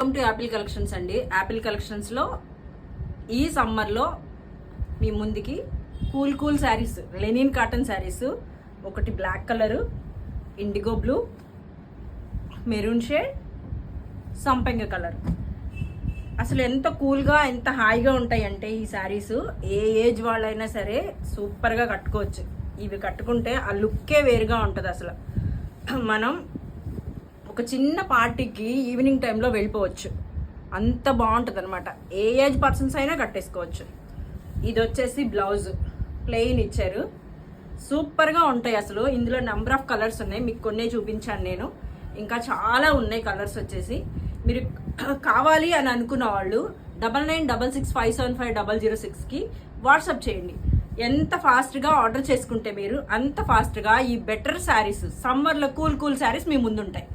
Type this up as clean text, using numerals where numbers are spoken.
Welcome to Apple collections అండి. యాపిల్ కలెక్షన్స్లో ఈ సమ్మర్లో మీ ముందుకి cool saris, linen cotton saris, ఒకటి black colour, indigo blue, maroon shade, సంపెంగ కలర్. అసలు ఎంత కూల్గా ఎంత హాయిగా ఉంటాయంటే ఈ శారీస్ ఏ ఏజ్ వాళ్ళైనా సరే సూపర్గా కట్టుకోవచ్చు. ఇవి కట్టుకుంటే ఆ లుక్కే వేరుగా ఉంటుంది. అసలు మనం ఒక చిన్న పార్టీకి ఈవినింగ్ టైంలో వెళ్ళిపోవచ్చు, అంత బాగుంటుంది అనమాట. ఏ ఏజ్ పర్సన్స్ అయినా కట్టేసుకోవచ్చు. ఇది వచ్చేసి బ్లౌజ్ ప్లెయిన్ ఇచ్చారు, సూపర్గా ఉంటాయి. అసలు ఇందులో నెంబర్ ఆఫ్ కలర్స్ ఉన్నాయి, మీకు కొన్ని చూపించాను నేను, ఇంకా చాలా ఉన్నాయి కలర్స్ వచ్చేసి. మీరు కావాలి అని అనుకున్న వాళ్ళు 9966575006కి వాట్సాప్ చేయండి. ఎంత ఫాస్ట్గా ఆర్డర్ చేసుకుంటే మీరు అంత ఫాస్ట్గా ఈ బెటర్ శారీస్, సమ్మర్లో కూల్ శారీస్ మీ ముందుంటాయి.